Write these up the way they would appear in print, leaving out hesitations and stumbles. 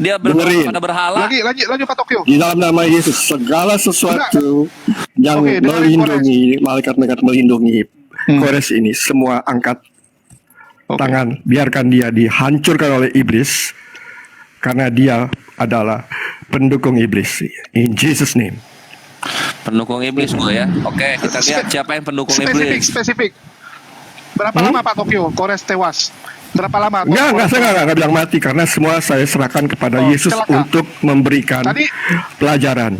Dia berdoa Dengerin. kepada berhala. Lanjut Pak Tokyo. Di dalam nama Yesus segala sesuatu yang Oke, dengerin melindungi malaikat-malaikat melindungi Kores ini semua angkat tangan, biarkan dia dihancurkan oleh iblis karena dia adalah pendukung iblis. In Jesus name. Pendukung iblis gue ya. Oke, kita lihat siapa yang pendukung iblis. Spesifik. Berapa lama Pak Tokyo Kores tewas? Berapa lama? Saya nggak bilang mati karena semua saya serahkan kepada Yesus untuk memberikan pelajaran.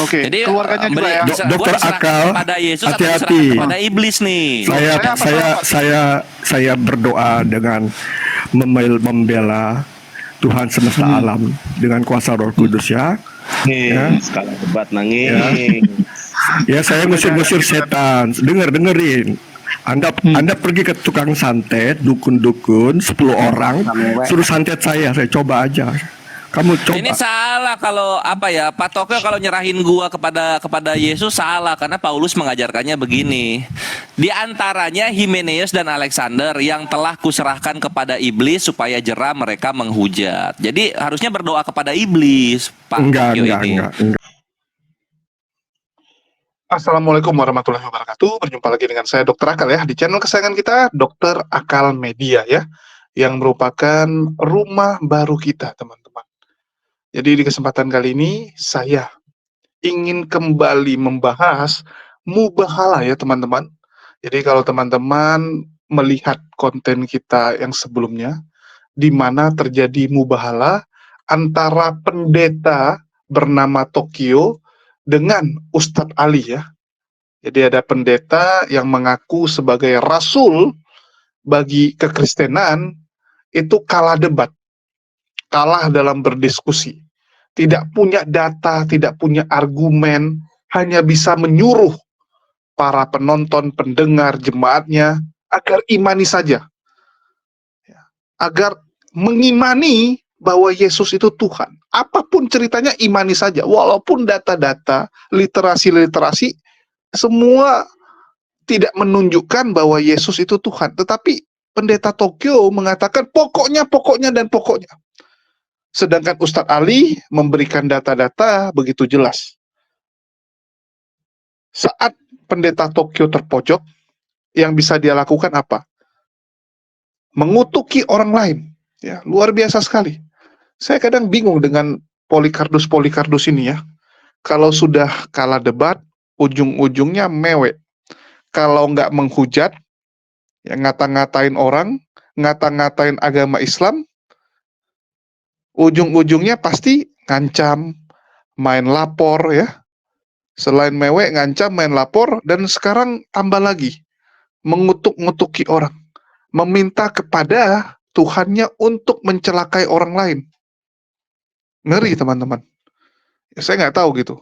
Oke, jadi keluarganya juga ya. Dokter Akal, kepada Yesus hati-hati. kepada iblis nih. Saya berdoa dengan membela Tuhan semesta alam dengan kuasa Roh Kudus ya. Sekarang debat nangis. Ya, saya ngusir-ngusir setan. Dengerin. Anda pergi ke tukang santet, dukun-dukun 10 orang, suruh santet saya coba aja. Kamu coba. Ini salah kalau Pak Tokyo kalau nyerahin gua kepada Yesus salah karena Paulus mengajarkannya begini. Di antaranya Himeneus dan Alexander yang telah kuserahkan kepada iblis supaya jera mereka menghujat. Jadi harusnya berdoa kepada iblis, Pak Tokyo ini. Enggak. Assalamualaikum warahmatullahi wabarakatuh. Berjumpa lagi dengan saya Dr. Akal ya di channel kesayangan kita Dr. Akal Media ya, yang merupakan rumah baru kita teman-teman. Jadi di kesempatan kali ini saya ingin kembali membahas mubahalah ya teman-teman. Jadi kalau teman-teman melihat konten kita yang sebelumnya, di mana terjadi mubahalah antara pendeta bernama Tokyo dengan Ustadz Ali ya. Jadi ada pendeta yang mengaku sebagai rasul bagi kekristenan itu kalah debat, kalah dalam berdiskusi, tidak punya data, tidak punya argumen, hanya bisa menyuruh para penonton, pendengar, jemaatnya agar imani saja, agar mengimani bahwa Yesus itu Tuhan. Apapun ceritanya imani saja, walaupun data-data, literasi semua tidak menunjukkan bahwa Yesus itu Tuhan. Tetapi pendeta Tokyo mengatakan pokoknya. Sedangkan Ustadz Ali memberikan data-data begitu jelas. Saat pendeta Tokyo terpojok, yang bisa dia lakukan apa? Mengutuki orang lain. Ya, luar biasa sekali. Saya kadang bingung dengan Polycarpus ini ya. Kalau sudah kalah debat, ujung-ujungnya mewek. Kalau nggak menghujat, ya ngata-ngatain orang, ngata-ngatain agama Islam, ujung-ujungnya pasti ngancam, main lapor ya. Selain mewek, ngancam, main lapor, dan sekarang tambah lagi, mengutuk-ngutuki orang. Meminta kepada Tuhannya untuk mencelakai orang lain. Ngeri teman-teman. Ya, saya nggak tahu gitu.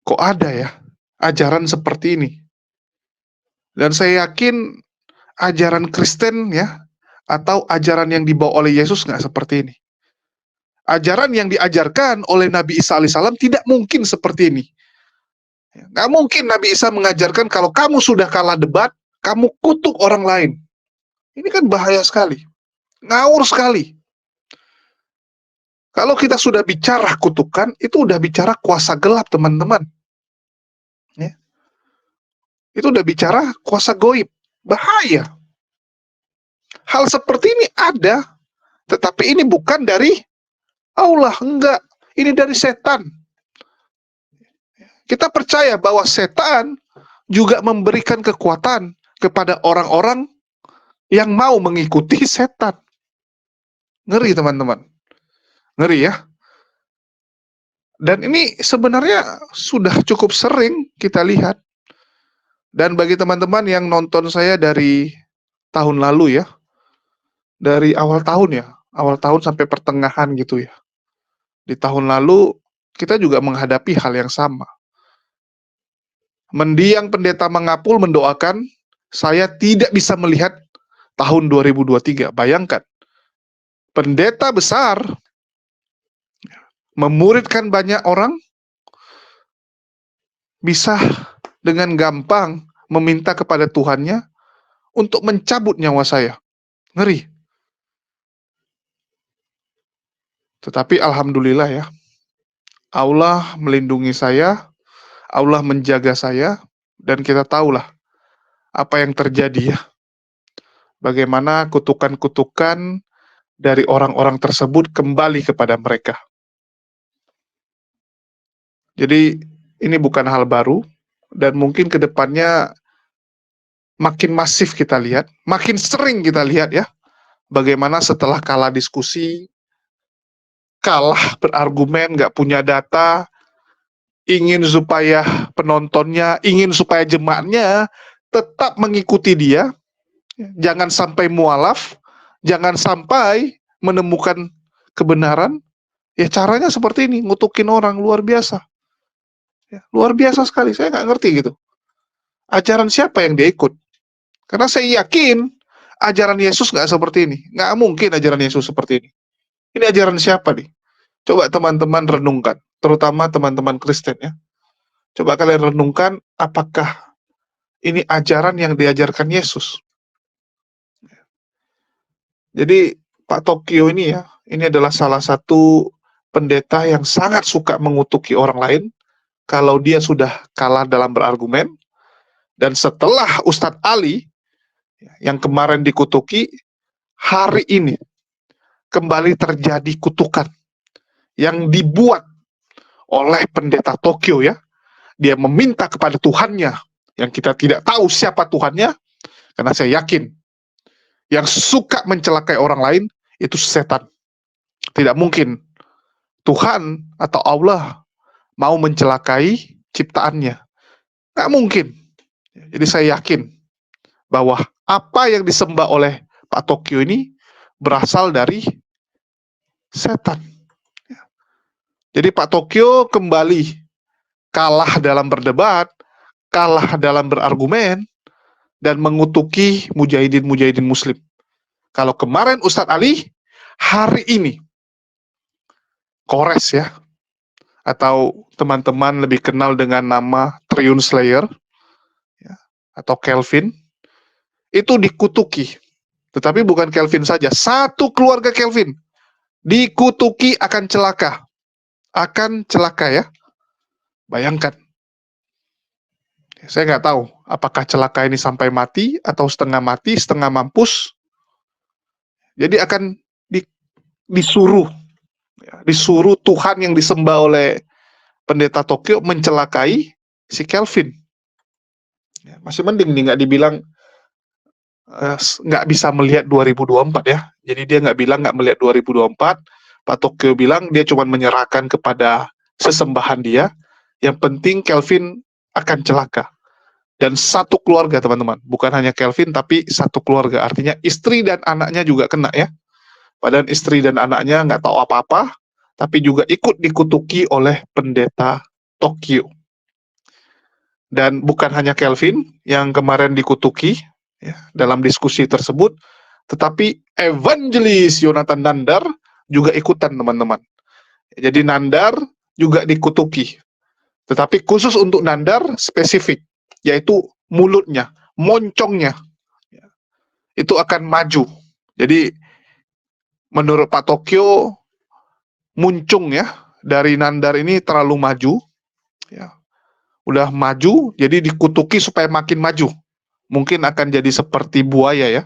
Kok ada ya ajaran seperti ini? Dan saya yakin ajaran Kristen ya, atau ajaran yang dibawa oleh Yesus nggak seperti ini. Ajaran yang diajarkan oleh Nabi Isa alaihissalam tidak mungkin seperti ini. Nggak mungkin Nabi Isa mengajarkan kalau kamu sudah kalah debat, kamu kutuk orang lain. Ini kan bahaya sekali. Ngawur sekali. Kalau kita sudah bicara kutukan, itu udah bicara kuasa gelap, teman-teman. Ya. Itu udah bicara kuasa goib. Bahaya. Hal seperti ini ada, tetapi ini bukan dari Allah, enggak. Ini dari setan. Kita percaya bahwa setan juga memberikan kekuatan kepada orang-orang yang mau mengikuti setan. Ngeri, teman-teman. Ngeri ya. Dan ini sebenarnya sudah cukup sering kita lihat. Dan bagi teman-teman yang nonton saya dari tahun lalu ya, dari awal tahun sampai pertengahan gitu ya. Di tahun lalu kita juga menghadapi hal yang sama. Mendiang pendeta Mangapul mendoakan, saya tidak bisa melihat tahun 2023. Bayangkan, pendeta besar memuridkan banyak orang, bisa dengan gampang meminta kepada Tuhannya untuk mencabut nyawa saya. Ngeri. Tetapi alhamdulillah ya, Allah melindungi saya, Allah menjaga saya, dan kita tahulah apa yang terjadi ya. Bagaimana kutukan-kutukan dari orang-orang tersebut kembali kepada mereka. Jadi ini bukan hal baru, dan mungkin ke depannya makin masif kita lihat, makin sering kita lihat ya, bagaimana setelah kalah diskusi, kalah berargumen, nggak punya data, ingin supaya penontonnya, ingin supaya jemaatnya tetap mengikuti dia, jangan sampai mualaf, jangan sampai menemukan kebenaran, ya caranya seperti ini, ngutukin orang, luar biasa. Ya, luar biasa sekali, saya nggak ngerti gitu. Ajaran siapa yang dia ikut? Karena saya yakin ajaran Yesus nggak seperti ini. Nggak mungkin ajaran Yesus seperti ini. Ini ajaran siapa nih? Coba teman-teman renungkan, terutama teman-teman Kristen ya. Coba kalian renungkan, apakah ini ajaran yang diajarkan Yesus? Jadi Pak Tokyo ini ya, ini adalah salah satu pendeta yang sangat suka mengutuki orang lain kalau dia sudah kalah dalam berargumen. Dan setelah Ustadz Ali yang kemarin dikutuki, hari ini kembali terjadi kutukan yang dibuat oleh pendeta Tokyo ya. Dia meminta kepada Tuhannya, yang kita tidak tahu siapa Tuhannya, karena saya yakin yang suka mencelakai orang lain itu setan. Tidak mungkin Tuhan atau Allah mau mencelakai ciptaannya. Nggak mungkin. Jadi saya yakin bahwa apa yang disembah oleh Pak Tokyo ini berasal dari setan. Jadi Pak Tokyo kembali kalah dalam berdebat, kalah dalam berargumen, dan mengutuki mujahidin-mujahidin muslim. Kalau kemarin Ustadz Ali, hari ini Kores ya, atau teman-teman lebih kenal dengan nama Triune Slayer, ya, atau Kelvin, itu dikutuki. Tetapi bukan Kelvin saja, satu keluarga Kelvin dikutuki akan celaka. Akan celaka ya. Bayangkan. Saya nggak tahu apakah celaka ini sampai mati atau setengah mati, setengah mampus. Jadi akan disuruh Tuhan yang disembah oleh pendeta Tokyo mencelakai si Kelvin. Ya, masih mending nih nggak dibilang nggak bisa melihat 2024 ya. Jadi dia nggak bilang nggak melihat 2024. Pak Tokyo bilang dia cuma menyerahkan kepada sesembahan dia. Yang penting Kelvin akan celaka. Dan satu keluarga teman-teman, bukan hanya Kelvin tapi satu keluarga, artinya istri dan anaknya juga kena ya. Padahal istri dan anaknya nggak tahu apa-apa, tapi juga ikut dikutuki oleh pendeta Tokyo. Dan bukan hanya Kelvin yang kemarin dikutuki ya, dalam diskusi tersebut, tetapi evangelis Yonatan Nandar juga ikutan teman-teman. Jadi Nandar juga dikutuki. Tetapi khusus untuk Nandar spesifik, yaitu mulutnya, moncongnya, itu akan maju. Jadi menurut Pak Tokyo, muncung ya, dari Nandar ini terlalu maju, ya, udah maju, jadi dikutuki supaya makin maju. Mungkin akan jadi seperti buaya ya.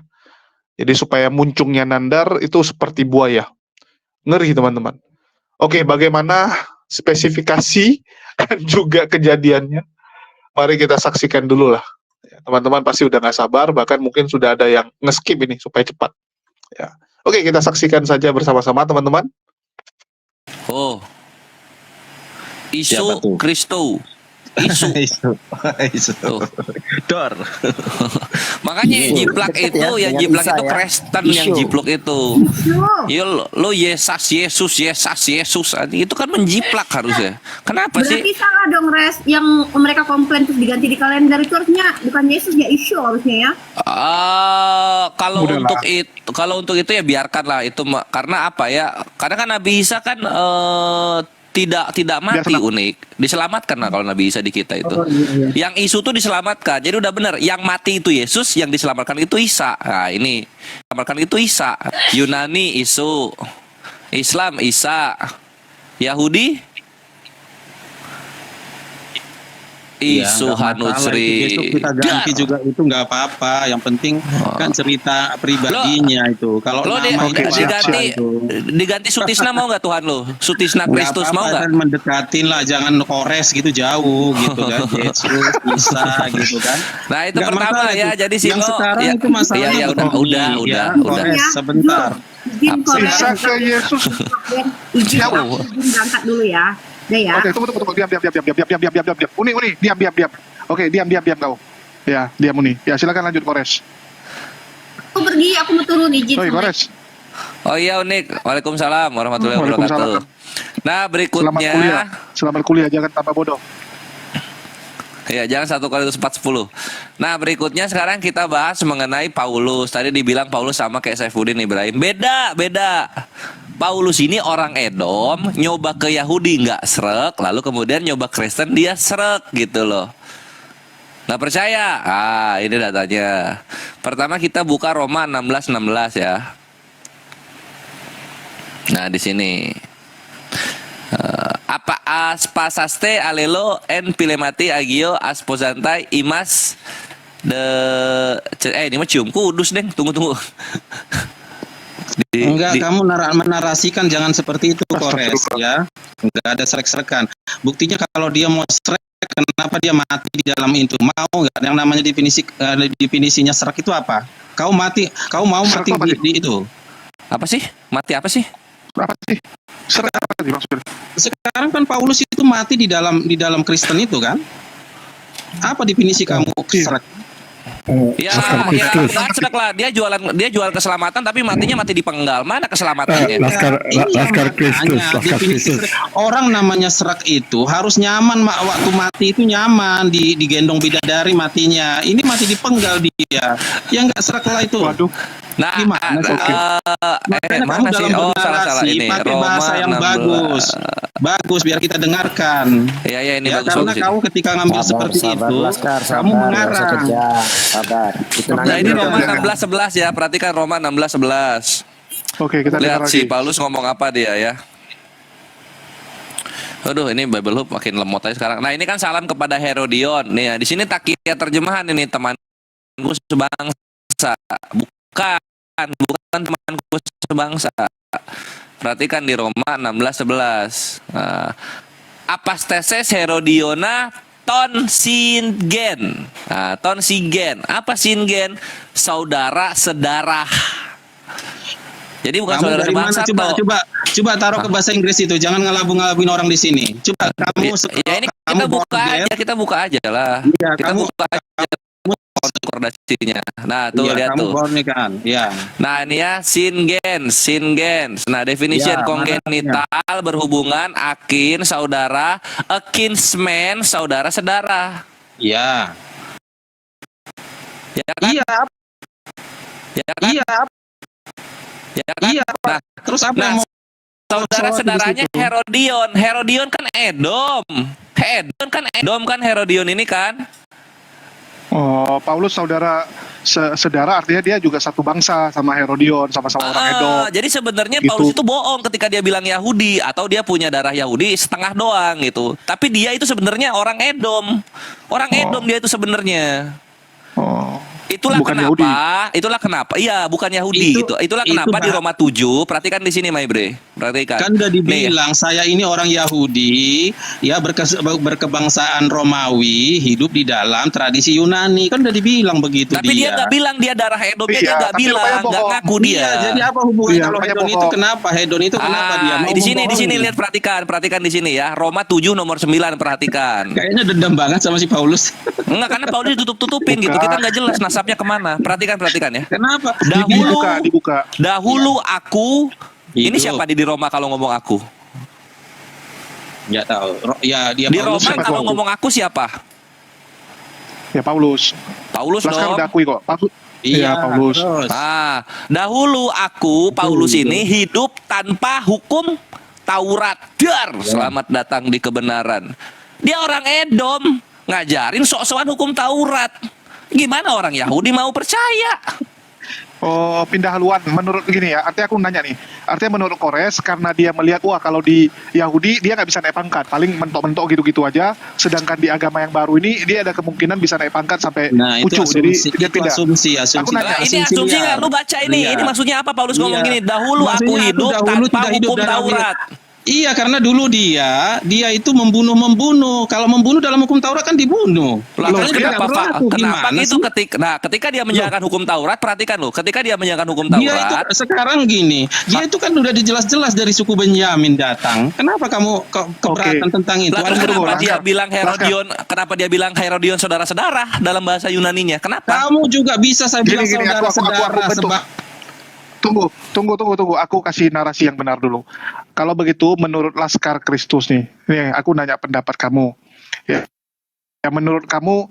Jadi supaya muncungnya Nandar itu seperti buaya. Ngeri teman-teman. Oke, bagaimana spesifikasi dan juga kejadiannya? Mari kita saksikan dulu lah. Teman-teman pasti udah nggak sabar, bahkan mungkin sudah ada yang nge-skip ini supaya cepat. Ya. Oke, kita saksikan saja bersama-sama teman-teman. Oh, Siapa isu tuh? Kristo, isu. Isu. Tuh. Dor. Makanya yang Isu. jiplak Deket itu, ya, yang dengan jiplak Isa itu ya. Kristen yang Isu. jiplak itu. Ya lo Yesus, itu kan menjiplak harusnya. Kenapa sih? Berarti salah dong Res, yang mereka komplain terus diganti di kalender itu harusnya bukan Yesus ya, isu harusnya ya. Kalau Udahlah. untuk itu ya biarkanlah itu, karena apa ya? Karena kan Nabi Isa kan tidak mati, Biarlah. unik, diselamatkan lah kalau Nabi Isa di kita itu. Oh, iya. Yang isu itu diselamatkan, jadi udah benar. Yang mati itu Yesus, yang diselamatkan itu Isa. Nah ini diselamatkan itu Isa. Yunani isu, Islam Isa. Yahudi Ya, Isu nggak masalah, itu besok Hanusri. kita ganti juga, itu nggak apa-apa. Yang penting kan cerita pribadinya itu. Kalau Lo nama itu diganti apa itu? diganti Sutisna mau nggak Tuhan lo? Sutisna Nggak Kristus apa-apa, mau nggak? kan mendekatin lah, jangan kores gitu jauh gitu kan. Yesus, Isa gitu kan. Nah itu Nggak pertama masalah ya. itu. Jadi Yang Sino sekarang ya, itu masalahnya ya begini, udah. ya, Kores, Ya, sebentar. Izin Kores. Isa ke Yesus. Izin Siapa? aku izin berangkat dulu ya. Udah ya. Oke, tunggu. Diam. Uni, diam. Oke, diam kau. Ya, diam Uni. Ya, silakan lanjut Kores. Aku pergi, aku mau turun izin. Sorry, sama- Kores. Oh iya Unik. Waalaikumsalam warahmatullahi wabarakatuh. Waalaikumsalam. Nah Selamat berikutnya kuliah. Selamat kuliah, jangan tambah bodoh. ya jangan 1 Korintus 4:10. Nah berikutnya sekarang kita bahas mengenai Paulus. Tadi dibilang Paulus sama kayak Saifuddin Ibrahim. Beda. Paulus ini orang Edom, nyoba ke Yahudi nggak srek, lalu kemudian nyoba Kristen dia srek gitu loh. Nggak percaya? Ini datanya. Pertama kita buka Roma 16:16 ya. Nah di sini apa aspasaste alelo en pilemati agio asposantai imas ini mah cium kudus deng. Tunggu. Enggak, kamu menarasikan jangan seperti itu, Kores ya. Enggak ada serek-serekan. Buktinya kalau dia mau serek, kenapa dia mati di dalam itu? Mau enggak? Yang namanya definisinya serek itu apa? Kau mau Serek mati apa di itu. Apa sih? Mati apa sih? Apa sih? Serek apa sih maksudnya? Sekarang kan Paulus itu mati di dalam Kristen itu kan? Apa definisi kamu serek? Ya, Laskar ya Kristus. kan sedek lah. Dia jualan keselamatan tapi matinya mati di penggal. Mana keselamatannya? Laskar Kristus, Makanya, Laskar definisi Kristus. orang namanya serak itu harus nyaman, waktu mati itu nyaman, digendong bidadari matinya. Ini mati di penggal dia. Ya enggak serak lah itu. Waduh. Nah, Gimana, Makanya kamu mana sih? dalam Oh, salah bernarasi ini. pakai Roma bahasa yang 16. bagus biar kita dengarkan. Ya ini Ya, bagus karena bagus. kamu ketika ngambil seperti itu, kamu mengarang. Sabar. Itu Nah, ini Roma Jangan. 16:11 ya. Perhatikan Roma 16:11. Oke, kita dengar Lihat si lagi. Paulus ngomong apa dia ya. Aduh, ini Bible Hub makin lemot aja sekarang. Nah, ini kan salam kepada Herodion. Nih, di sini takia terjemahan ini temanku sebangsa. Bukan temanku sebangsa. Perhatikan di Roma 16:11. Nah, apasteses Herodiona ton singen. Nah, ton singen. Apa singen? Saudara sedarah. Jadi bukan Kamu saudara dari mana? sebangsa. Coba taruh ke bahasa Inggris itu. Jangan ngelabu-ngelabuin orang di sini. Coba kamu. Ya ini kamu kita buka aja lah. Iya, Kita kamu- buka aja kondasinya. Nah, tuh Iya, lihat kamu tuh. born kan. Ya. Nah, ini ya singens. Nah, definition Ya, kongenital berhubungan akin saudara, a kinsman saudara sedara. Iya. Ya kan? Iya. Ya kan? Iya. Ya kan? Iya. Nah, Terus apa nah, yang mau saudara soal di sedaranya situ? Herodion. Herodion kan Edom. Edom kan Herodion ini kan. Oh, Paulus sedara artinya dia juga satu bangsa sama Herodion, sama-sama orang Edom. Jadi sebenarnya Gitu. Paulus itu bohong ketika dia bilang Yahudi atau dia punya darah Yahudi setengah doang gitu. Tapi dia itu sebenarnya orang Edom. Orang Edom dia itu sebenarnya. Oh. Itulah Bukan kenapa, Yahudi. itulah kenapa. Iya, bukan Yahudi Itu- gitu. Itulah itu kenapa di bah- Roma 7, perhatikan di sini Maibre. Perhatikan. Kan udah Nih, dibilang saya ini orang Yahudi ya berkebangsaan Romawi, hidup di dalam tradisi Yunani. Kan udah dibilang begitu tapi dia nggak bilang dia darah Edom, dia Iya, nggak tapi bilang, rupanya nggak bohong. ngaku dia. Iya, jadi apa hubungannya Iya, kalau rupanya hedon itu bohong. kenapa? Hedon itu kenapa dia mau di sini membohongi? lihat perhatikan di sini ya. Roma 7 nomor 9 perhatikan. Kayaknya dendam banget sama si Paulus. Enggak, karena Paulus ditutup-tutupin gitu. Kita nggak jelas nasabnya kemana. Perhatikan ya. Kenapa? Dibuka. Dahulu aku. Ini Itu. siapa di Roma kalau ngomong aku? Nggak tahu. Ya dia Di Paulus. Roma siapa kalau tuh? ngomong aku siapa? Ya Paulus. Paulus Laskar dong. udah akui kok. Iya, Paulus. Terus. Dahulu aku Paulus ini hidup tanpa hukum Taurat. Dar, selamat datang di kebenaran. Dia orang Edom, ngajarin sok-sokan hukum Taurat. Gimana orang Yahudi mau percaya? pindah haluan menurut gini ya, artinya aku nanya nih, artinya menurut Kores karena dia melihat wah kalau di Yahudi dia nggak bisa naik pangkat, paling mentok-mentok gitu-gitu aja, sedangkan di agama yang baru ini dia ada kemungkinan bisa naik pangkat sampai Nah, itu pucuk, jadi asumsi, dia itu pindah. asumsi. Aku nanya, Nah, ini asumsi nggak? Lu baca ini. Lihat. Ini maksudnya apa Paulus ngomong Iya. gini? Dahulu aku Maksudnya hidup dahulu tanpa tidak hidup hukum dalam Taurat. Iya, karena dulu dia itu membunuh. Kalau membunuh dalam hukum Taurat kan dibunuh. Lah, Loh, terus dia kenapa, berlaku, kenapa gimana gitu sih? ketika dia menjalankan hukum Taurat, perhatikan loh, ketika dia menjalankan hukum Dia itu Taurat, sekarang gini, dia itu kan udah dijelas-jelas dari suku Benyamin datang. Kenapa kamu keberatan tentang itu? lah, terus Tunggu, kenapa dia Laskar. bilang Herodion, kenapa dia bilang Herodion saudara-saudara dalam bahasa Yunaninya? Kenapa? Kamu juga bisa saya bilang Gini, aku saudara-saudara bentuk. sebab Tunggu. Aku kasih narasi yang benar dulu. Kalau begitu, menurut Laskar Kristus nih aku nanya pendapat kamu. Ya, menurut kamu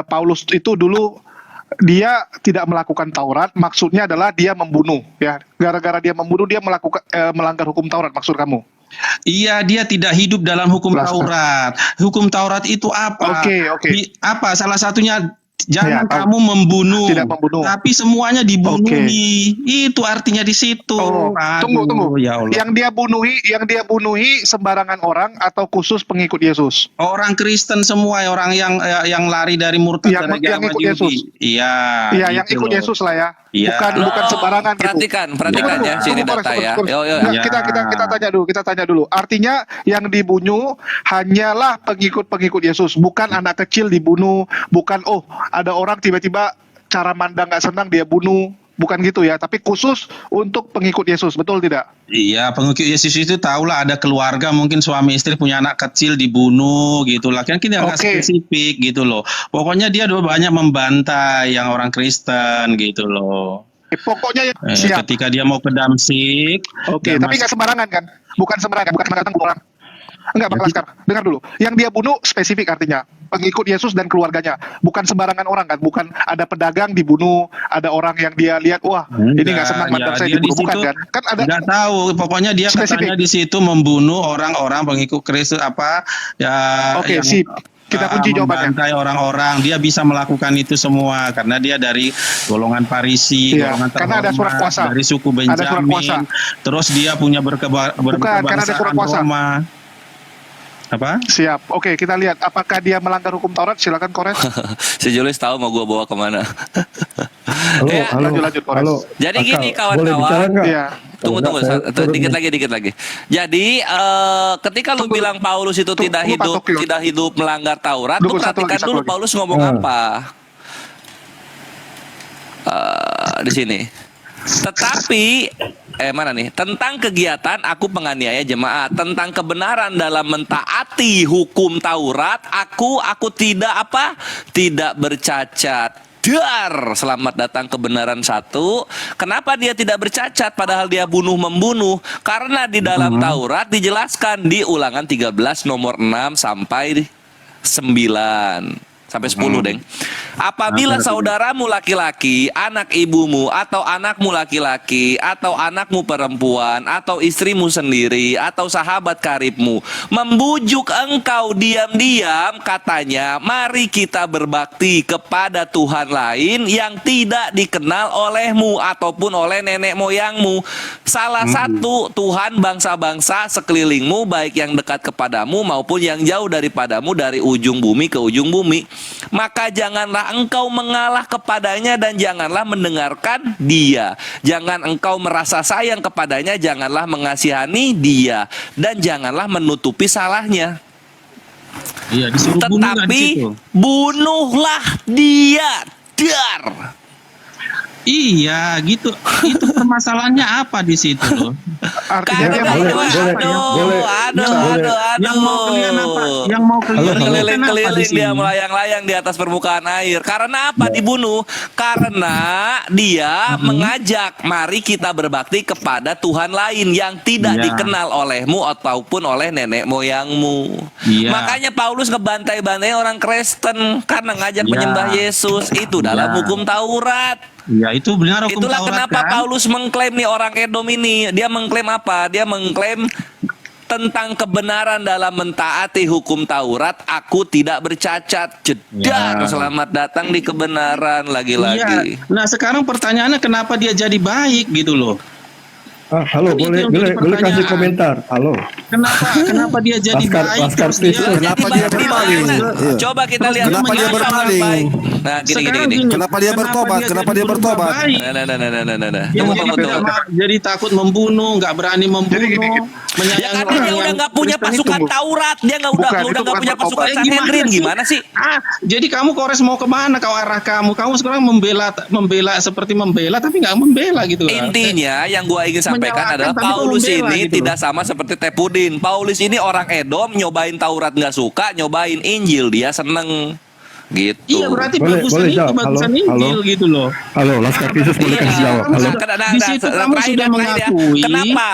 Paulus itu dulu dia tidak melakukan Taurat, maksudnya adalah dia membunuh. Ya, gara-gara dia membunuh dia melakukan melanggar hukum Taurat. Maksud kamu? iya, dia tidak hidup dalam hukum Laskar. Taurat. Hukum Taurat itu apa? Oke. Apa? Salah satunya jangan Ya, kamu membunuh. tidak membunuh. Tapi semuanya dibunuhi. Itu artinya di situ. Oh, Aduh, tunggu. Ya Allah. Yang dia bunuhi sembarangan orang atau khusus pengikut Yesus? Orang Kristen semua, orang yang lari dari murtad Yang dari agama ikut Yesus. Yahudi. Iya. Iya, yang gitu ikut loh. Yesus lah ya. Iya. Bukan sembarangan gitu. Perhatikan ya sini Tunggu, data ya. Kores. Yo. Nggak, Ya. kita tanya dulu. Artinya yang dibunuh hanyalah pengikut Yesus, bukan anak kecil dibunuh, bukan ada orang tiba-tiba cara mandang nggak senang dia bunuh, bukan gitu ya. Tapi khusus untuk pengikut Yesus, betul tidak? Iya, pengikut Yesus itu tahulah ada keluarga, mungkin suami istri punya anak kecil dibunuh gitu lah. Kan kita nggak Oke. spesifik gitu loh. Pokoknya dia banyak membantai yang orang Kristen gitu loh. Pokoknya siap. Ketika dia mau ke Damsik, Oke, dia tapi nggak sembarangan kan? Bukan sembarangan datang orang. Enggak, Bang Laskar, dengar dulu. Yang dia bunuh spesifik artinya pengikut Yesus dan keluarganya, bukan sembarangan orang kan? Bukan ada pedagang dibunuh, ada orang yang dia lihat, wah ini nggak senang mandang saya dia di dibunuh, bukan situ kan? Kan ada nggak tahu, pokoknya dia spesifik. katanya di situ membunuh orang-orang pengikut Kristus Oke, yang sip. Kita kunci jawabannya. membantai orang-orang. Dia bisa melakukan itu semua karena dia dari golongan Parisi, Iya, golongan karena ada surat terhormat, kuasa. dari suku Ada surat kuasa. Benjamin. Terus dia punya karena ada surat berkebangsaan kuasa. Roma. Apa? Siap. Oke, kita lihat apakah dia melanggar hukum Taurat. Silakan Kores. Si Julius tahu mau gua bawa kemana. Halo, Ya, lanjut, Kores. halo. Jadi Akal, gini, kawan-kawan. Boleh bicara nggak? Iya. Tunggu, Kalau nggak, saya turun nih. dikit lagi. Jadi ketika lu Tunggu. bilang Paulus itu Tunggu, Pak Tokyo. tidak hidup melanggar Taurat, Tunggu, lu satu perhatikan lagi. dulu Paulus ngomong Hmm. apa. Di sini. Tetapi mana nih? Tentang kegiatan aku penganiaya jemaat, tentang kebenaran dalam mentaati hukum Taurat, aku tidak bercacat. Dar, selamat datang kebenaran 1. Kenapa dia tidak bercacat padahal dia membunuh? Karena di dalam Taurat dijelaskan di Ulangan 13 nomor 6 sampai 9. Sampai 10, Deng. Apabila saudaramu laki-laki, anak ibumu, atau anakmu laki-laki, atau anakmu perempuan, atau istrimu sendiri, atau sahabat karibmu, membujuk engkau diam-diam, katanya, mari kita berbakti kepada Tuhan lain yang tidak dikenal olehmu, ataupun oleh nenek moyangmu. Salah satu Tuhan bangsa-bangsa sekelilingmu, baik yang dekat kepadamu, maupun yang jauh daripadamu, dari ujung bumi ke ujung bumi. Maka janganlah engkau mengalah kepadanya dan janganlah mendengarkan dia. Jangan engkau merasa sayang kepadanya, janganlah mengasihani dia, dan janganlah menutupi salahnya. Iya, disuruh bunuh kan di Tetapi situ. bunuhlah dia. Dar. Iya, gitu. Itu permasalahannya apa di situ loh? Artinya dia Karena boleh, Yang mau kalian apa? Yang mau kalian Halo, halo. Keliling-keliling dia melayang-layang di atas permukaan air. Karena apa dibunuh? Karena dia mengajak, mari kita berbakti kepada Tuhan lain yang tidak Iya. dikenal olehmu ataupun oleh nenek moyangmu. Iya. Makanya Paulus ngebantai-bantai orang Kristen karena ngajak Iya. menyembah Yesus. Itu dalam Iya. hukum Taurat. Ya, itu benar hukum Itulah Taurat kenapa kan? Paulus mengklaim nih orang Edom ini. Dia mengklaim apa? Dia mengklaim tentang kebenaran dalam mentaati hukum Taurat, aku tidak bercacat. Jedar, Ya. selamat datang di kebenaran lagi-lagi. Iya. Nah, sekarang pertanyaannya kenapa dia jadi baik gitu loh? Halo, Itu boleh yang boleh jadi boleh kasih pertanyaan. komentar. Halo. Kenapa dia jadi baik Laskar terus dia Kristus. Kenapa dia berpaling? Iya. Coba kita lihat Kenapa dia mengapa orang berpaling? baik. Nah, gini. Kenapa dia bertobat? Kenapa dia bertobat? baik? Nah. Dia Tunggu, jadi, tunggu. jadi takut membunuh, nggak berani membunuh, Jadi gini. Ya menyayangi karena dia udah nggak punya Kristen itu, pasukan Bu. Taurat, dia nggak Bukan, itu nggak bukan punya bertobat. pasukan Sanhedrin. Gimana sih? Jadi kamu Kores mau kemana? Kau arah kamu sekarang membela seperti membela tapi nggak membela gitu lah. Intinya yang gua ingin sampaikan Menyalahkan, adalah tapi kok Paulus membela ini gitu tidak sama seperti Tepudin. Paulus ini orang Edom, nyobain Taurat nggak suka, nyobain Injil dia seneng. Gitu. Iya berarti Boleh- bagusan boleh itu jawab. bagusan Halo, Injil halo. gitu loh. Halo, Laskar Kristus boleh kasih jawab. Halo. Di situ kamu sudah mengakui.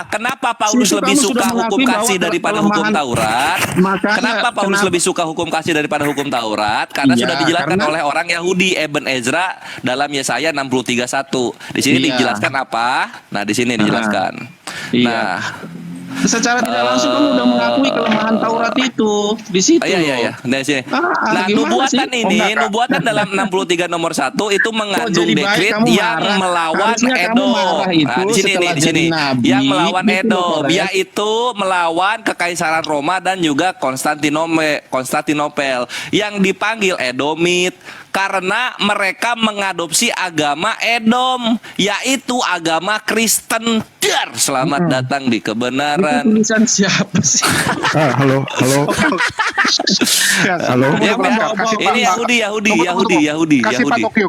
Kenapa Paulus Situ lebih kamu suka sudah hukum mengakui kasih bahwa daripada kelemahan- hukum Taurat? Makanya, Kenapa Paulus kenapa- lebih suka hukum kasih daripada hukum Taurat? Karena Iya, sudah dijelaskan karena- oleh orang Yahudi, Eben Ezra dalam Yesaya 63:1. Di sini Iya. dijelaskan apa? Nah, di sini dijelaskan. Iya. Nah, Secara tidak langsung kamu udah mengakui kelemahan Taurat itu di situ. iya. Dari sini. Nah, gimana nubuatan sih? ini, enggak, Kak. nubuatan dalam 63 nomor 1 itu mengandung jadi baik dekret kamu yang marah? melawan Harusnya kamu Edom. marah itu Nah, di sini setelah di sini. jadi nabi, Yang melawan gitu loh, Edom, Kores. yaitu melawan kekaisaran Roma dan juga Konstantinopel yang dipanggil Edomit karena mereka mengadopsi agama Edom, yaitu agama Kristen. Dar, selamat datang di Itu kebenaran. tulisan siapa sih? Halo. Ya, Halo. Ya, Belum, ya. Kak. Kasih Ini Pak- Yahudi. Kasih Pak Tokyo,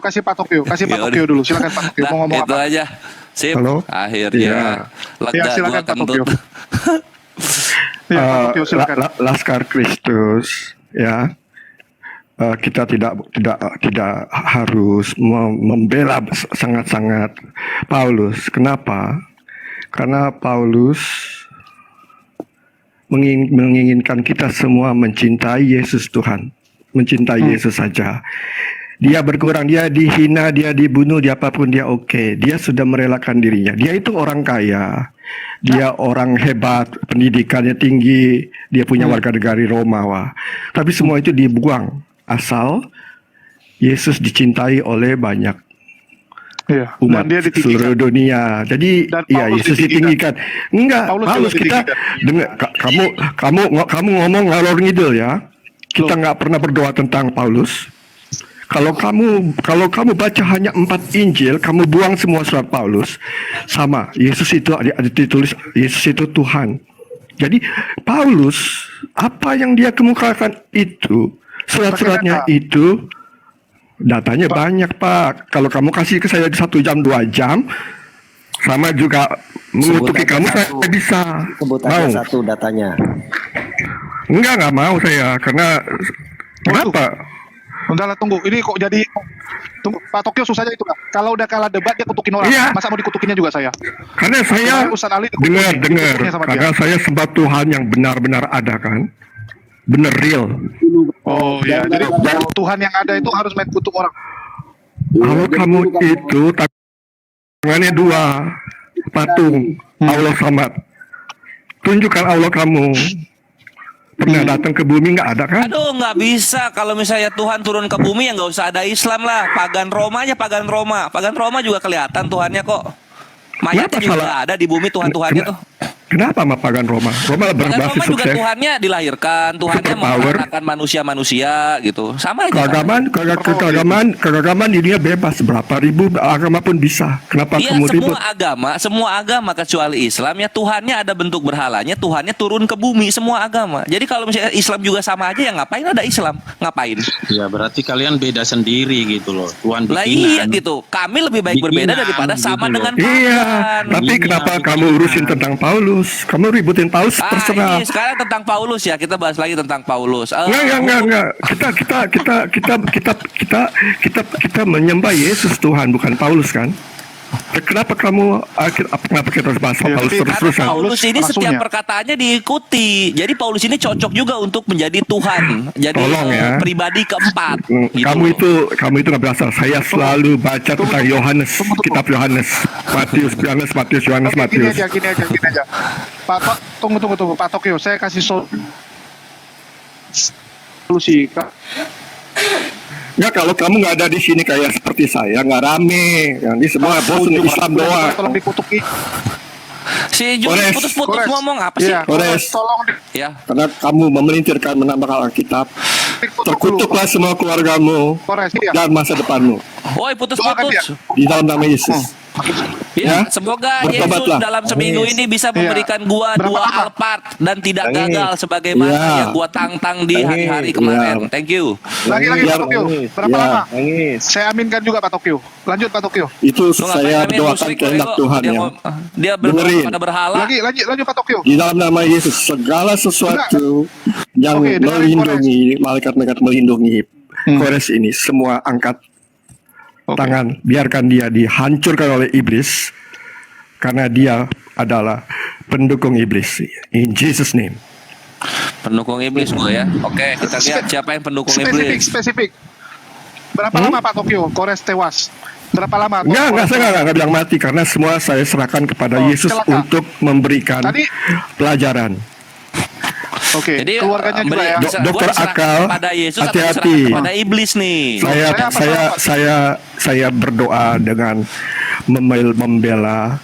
kasih Pak Tokyo dulu. Silakan Pak Tokyo. Nah, Mau ngomong itu apa? aja. Sip. Halo. Akhirnya lega Ya, silakan, gua Pak kentut. Tokyo. Ya, Pak Eh, Tokyo, silakan. Laskar Kristus, ya. Kita tidak harus membela sangat-sangat Paulus. Kenapa? Karena Paulus menginginkan kita semua mencintai Yesus Tuhan, mencintai Yesus saja. Dia berkurang, dia dihina, dia dibunuh, dia apapun dia oke. Dia sudah merelakan dirinya. Dia itu orang kaya, dia orang hebat, pendidikannya tinggi, dia punya warga negara Roma. Wah. Tapi semua itu dibuang asal Yesus dicintai oleh banyak Iya. umat Dan dia ditinggikan. seluruh dunia. Jadi Dan ya Paulus Yesus ditinggikan. Enggak, Paulus Paulus juga kita ditinggikan. dengar kamu ngomong ngalor ngidul ya. Kita nggak pernah berdoa tentang Paulus. Kalau kamu baca hanya 4 Injil, kamu buang semua surat Paulus, sama. Yesus itu ada ditulis Yesus itu Tuhan. Jadi Paulus apa yang dia kemukakan itu surat-suratnya itu datanya banyak Pak. Kalau kamu kasih ke saya 1 jam 2 jam, sama juga mengutuki Sebut kamu aja saya satu. bisa. Sebut Mau? aja satu datanya. Nggak mau saya karena kenapa? Bentar lah, tunggu. Ini kok jadi tunggu, Pak Tokyo susahnya itu Pak. Kalau udah kalah debat dia kutukin orang. Iya. Masa mau dikutukinnya juga saya? Karena saya Kemarin Ustaz Ali dikutukin dengar sama karena dia. saya sembah Tuhan yang benar-benar ada kan, benar real. Oh iya. Jadi Tuhan yang ada itu harus main kutuk orang. Kalau kamu itu tangannya 2 patung Allah Samad, tunjukkan Allah kamu. Pernah datang ke bumi nggak ada kan? Aduh, nggak bisa. Kalau misalnya Tuhan turun ke bumi ya nggak usah ada Islam lah. Pagan Roma aja pagan Roma. Pagan Roma juga kelihatan Tuhannya kok. Mayatnya Kenapa juga salah? ada di bumi Tuhan-Tuhannya tuh. Kenapa sama pagan Roma? Roma Pagan berbasis Roma juga sukses. Tuhannya dilahirkan, Tuhannya Superpower. menciptakan manusia-manusia gitu. Sama aja. kan? Keagamaan dirinya bebas, berapa ribu agama pun bisa. Kenapa Iya, kamu ribut? semua agama kecuali Islam ya Tuhannya ada bentuk berhalanya, Tuhannya turun ke bumi semua agama. Jadi kalau misalnya Islam juga sama aja ya ngapain ada Islam? Ngapain? Ya berarti kalian beda sendiri gitu loh. Tuhan Lah iya bikinan. gitu. Kami lebih baik berbeda Bikinan daripada sama gitu loh. dengan Iya, pagan. tapi Iya, kenapa bikinan. kamu urusin tentang Paulus? Kamu ributin Paulus terserah. Ini sekarang tentang Paulus ya, kita bahas lagi tentang Paulus. Enggak. Kita menyembah Yesus Tuhan, bukan Paulus kan? Kenapa kenapa kita harus bahas Ya, Paulus tapi terus-terusan? karena Paulus ini langsung setiap ya. perkataannya diikuti. Jadi Paulus ini cocok juga untuk menjadi Tuhan. Jadi Tolong ya. pribadi keempat. Gitu. Kamu itu nggak berasal. Saya selalu baca tentang Yohanes, kitab Yohanes, Matius, Yohanes, Oke, gini Matius. aja. Pak, tunggu. Pak Tokyo, saya kasih solusi. Ya kalau kamu nggak ada di sini kayak seperti saya, nggak rame. Yang ini semua bosan Islam doang. Tolong dikutuki. Si Jun Kores. putus-putus Kores. ngomong apa sih? Iya, Kores. tolong Ya. Karena kamu memelintirkan menambahkan Alkitab, dikutuk terkutuklah semua keluargamu Kores, iya. dan masa depanmu Woi Doakan putus-putus. di dalam nama Yesus. Ya, Ya. semoga Yesus Bertobatlah. dalam seminggu ini bisa memberikan gua Berapa 2 lama? Alphard dan tidak Nangis. gagal sebagaimana Iya. yang gua tantang di Nangis. hari-hari kemarin. Iya. Thank you. Lagi Biar- Pak Tokyo. Berapa Ya. lama? Nangis. Saya aminkan juga Pak Tokyo. Lanjut Pak Tokyo. Itu Lu saya ngapain, doakan Musrik, kehendak Ego? Tuhan ya. Dia berdoa Dengerin. pada berhala. Lanjut Pak Tokyo. Di dalam nama Yesus segala sesuatu yang Oke, dengerin melindungi malaikat-malaikat melindungi Kores ini semua angkat tangan, biarkan dia dihancurkan oleh iblis karena dia adalah pendukung iblis. In Jesus name. Pendukung iblis gua ya. Oke, kita lihat siapa yang pendukung iblis. Spesifik. Berapa lama Pak Tokyo Kores tewas? Berapa lama? Saya nggak bilang mati karena semua saya serahkan kepada Oh, Yesus celaka. untuk memberikan Tadi- pelajaran. Oke, Jadi keluarganya juga ya. Dokter gua diserahkan Akal, kepada Yesus atau hati-hati. diserahkan kepada iblis nih. Saya berdoa dengan membela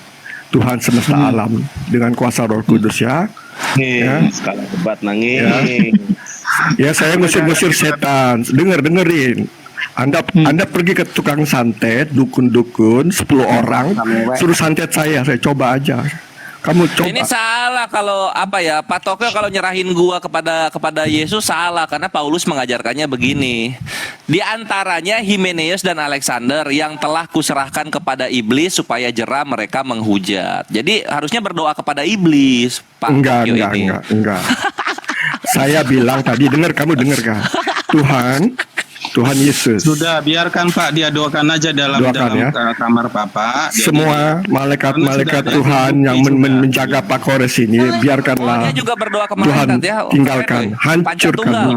Tuhan semesta alam dengan kuasa Roh Kudus ya. Nangis. Kalah debat nangis. Ya saya ngusir-ngusir setan. Dengerin. Anda pergi ke tukang santet, dukun-dukun 10 orang, suruh santet saya coba aja. Kamu coba. Ini salah kalau apa ya, Pak Tokyo kalau nyerahin gua kepada Yesus salah karena Paulus mengajarkannya begini. Di antaranya Himeneus dan Alexander yang telah kuserahkan kepada iblis supaya jera mereka menghujat. Jadi harusnya berdoa kepada iblis, Pak Tokyo ini. Enggak. Saya bilang tadi, kamu dengar kan? Tuhan Yesus. Sudah, biarkan Pak dia doakan aja dalam Doakan, ya. kamar Bapak. Jadi- Semua malaikat-malaikat Karena sudah Tuhan ada yang bukti sudah. menjaga Pak Kores ini, Oh, biarkanlah dia juga berdoa kemarin Tuhan kan, ya. tinggalkan, hancurkan. Pancatunggal.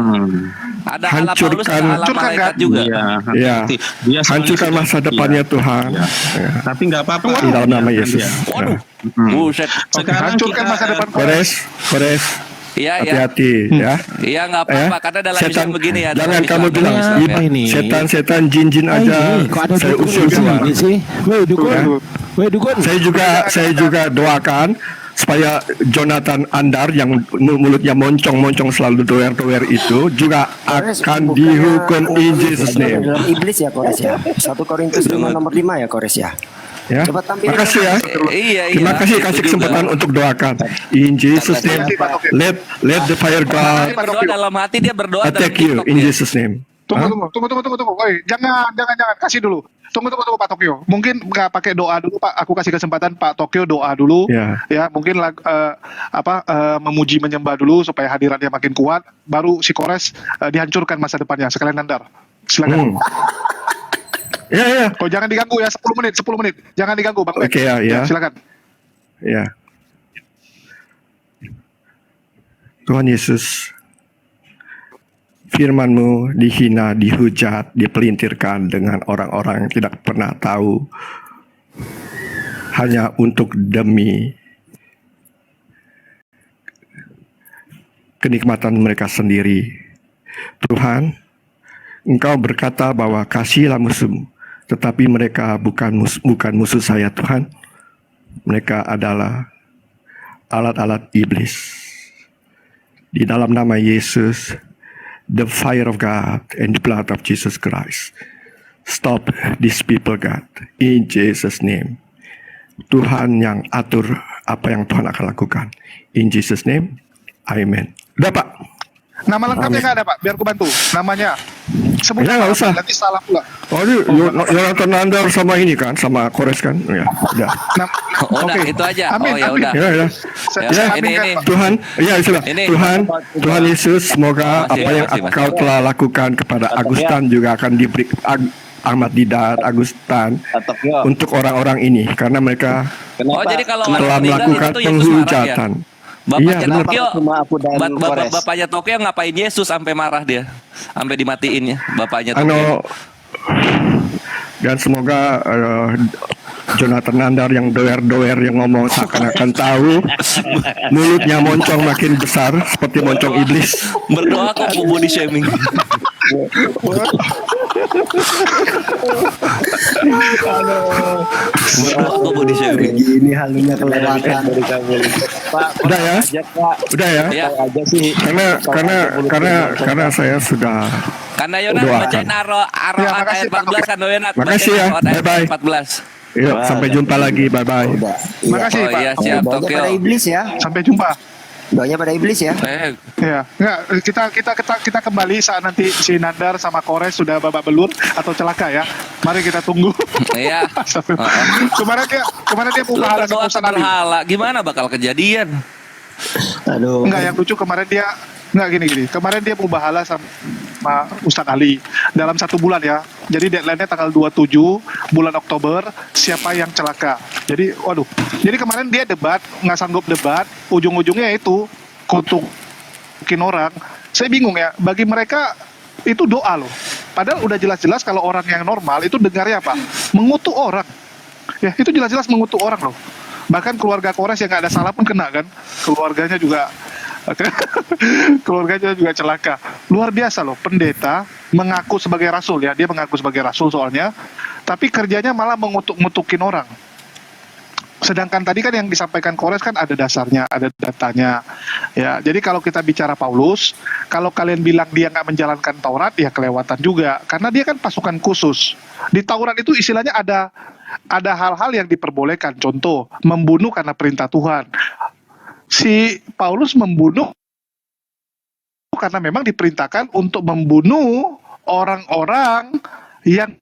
Ada ala Paulus, ada ala Hancurkan, malaikat kan? juga. Iya, Ya, hati-hati. Dia sebenarnya hancurkan sudah masa bukti, depannya ya. Tuhan. Ya. Ya. Tapi nggak apa-apa. Di dalam nama biarkan Yesus. dia. Waduh. Ya. Buset. Sekarang Hancurkan kita, masa depan Kores, Iya, ya. hati-hati ya. Iya, nggak apa-apa karena dalam Islam begini ya. dalam Jangan Islam, kamu bilang dalam Islam, ya. ini? setan, jin aja. Kok ada Saya dukun usul di keluar. sini sih? Woi dukun, Ya. woi dukun. Saya juga doakan supaya Jonathan Andar yang mulutnya moncong selalu doer itu juga akan dihukum in Jesus name. Dalam iblis ya Kores ya. 1 Korintus 5 nomor 5 ya Kores ya. Ya. Coba tampilin. Makasih ya. Iya. Terima kasih Itu kasih juga. kesempatan untuk doakan. In Jesus name, let the fire Dia God berdoa dalam hati, dia berdoa dalam attack you TikTok in dia. Jesus name. Hah? Tunggu. Oi, jangan. Kasih dulu. Tunggu Pak Tokyo. Mungkin nggak pakai doa dulu Pak. Aku kasih kesempatan Pak Tokyo doa dulu. Ya. Ya, mungkin memuji menyembah dulu supaya hadirannya makin kuat. Baru si Kores dihancurkan masa depannya. Sekalian Nandar. Silakan. Ya. Oh, jangan diganggu ya. 10 menit. Jangan diganggu Bang. Oke, ya. Silakan. Ya. Tuhan Yesus, firman-Mu dihina, dihujat, dipelintirkan dengan orang-orang yang tidak pernah tahu hanya untuk demi kenikmatan mereka sendiri. Tuhan, Engkau berkata bahwa kasihilah musuhmu, tetapi mereka bukan musuh saya Tuhan. Mereka adalah alat-alat iblis. Di dalam nama Yesus, the fire of God and the blood of Jesus Christ, stop these people God, in Jesus name. Tuhan yang atur apa yang Tuhan akan lakukan. In Jesus name, amen. Udah Pak. Nama lengkapnya nggak ada Pak? Biar aku bantu. Namanya. Ya, nggak usah. Nanti salah pula. Oh ini Jonathan Nandar sama ini kan, sama Kores kan? Ya, udah. Oh, udah, Oke. itu aja. Amin, Oh, ya amin. udah. Ya. Ya, Saya ini. aminkan, Pak. Tuhan, ya sudah. Ini. Tuhan Yesus, semoga Makasih, apa yang makasih, Engkau telah lakukan kepada Agustan juga akan Ahmad Didat, Agustan Tokyo. untuk orang-orang ini karena mereka Oh, jadi kalau telah Ahmad Didat melakukan itu Yesus marah ya? penghujatan. Bapaknya Iya, benar. Tokyo, Cuma aku dan Kores. bapaknya Tokyo ngapain Yesus sampai marah dia, sampai dimatiin ya bapaknya Tokyo. Ano, dan semoga Jonathan Nandar yang doer-doer yang ngomong seakan-akan tahu, mulutnya moncong makin besar seperti moncong iblis. Berdoa kok body shaming. Berdoa kok body shaming. Gini halunya kelewatan. Pak, Udah ya? aja Pak. Udah ya? Ya, Aja sih. Karena saya sudah karena Yonat Doakan. bacain Ar-Ra'd Ya, ayat makasih, Pak 14 kan Yonat. Makasih ya. Bacain Ar-Ra'd ayat Bye-bye. 14. yuk, sampai jumpa lagi. Bye bye. Udah. Makasih Oh Pak. iya, siap Doanya Tokyo. pada iblis ya. Sampai jumpa. Doanya pada iblis ya. Ya, enggak, kita kembali saat nanti si Nandar sama Kores sudah babak belur atau celaka ya. Mari kita tunggu. Iya. kemarin dia Lu berbahala berdoa sama ke Ustaz Ali. berhala, gimana bakal kejadian? Aduh. Enggak, yang lucu kemarin dia enggak gini. Kemarin dia berbahala sama Ustaz Ali dalam 1 bulan ya. Jadi deadline-nya tanggal 27 bulan Oktober, siapa yang celaka. Jadi waduh. Jadi kemarin dia debat, nggak sanggup debat, ujung-ujungnya itu kutukin orang. Saya bingung ya, bagi mereka itu doa loh. Padahal udah jelas-jelas kalau orang yang normal itu dengarnya apa? Mengutuk orang. Ya, itu jelas-jelas mengutuk orang loh. Bahkan keluarga Kores yang nggak ada salah pun kena kan. Keluarganya juga celaka. Luar biasa loh, pendeta mengaku sebagai rasul ya. Dia mengaku sebagai rasul soalnya. Tapi kerjanya malah mengutuk-ngutukin orang. Sedangkan tadi kan yang disampaikan Kores kan ada dasarnya, ada datanya. Ya, jadi kalau kita bicara Paulus, kalau kalian bilang dia nggak menjalankan Taurat, ya kelewatan juga. Karena dia kan pasukan khusus. Di Taurat itu istilahnya ada hal-hal yang diperbolehkan. Contoh, membunuh karena perintah Tuhan. Si Paulus membunuh karena memang diperintahkan untuk membunuh orang-orang yang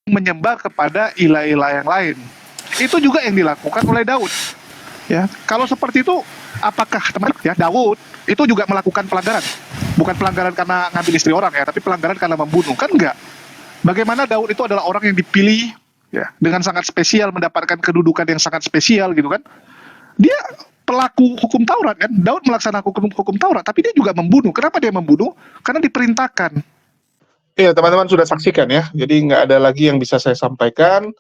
menyembah kepada ilah-ilah yang lain. Itu juga yang dilakukan oleh Daud. Ya, kalau seperti itu, apakah teman ya Daud itu juga melakukan pelanggaran? Bukan pelanggaran karena ngambil istri orang ya, tapi pelanggaran karena membunuh, kan enggak? Bagaimana Daud itu adalah orang yang dipilih ya dengan sangat spesial, mendapatkan kedudukan yang sangat spesial gitu kan? Dia pelaku hukum Taurat kan? Daud melaksanakan hukum Taurat, tapi dia juga membunuh. Kenapa dia membunuh? Karena diperintahkan. Iya, teman-teman sudah saksikan ya. Jadi nggak ada lagi yang bisa saya sampaikan.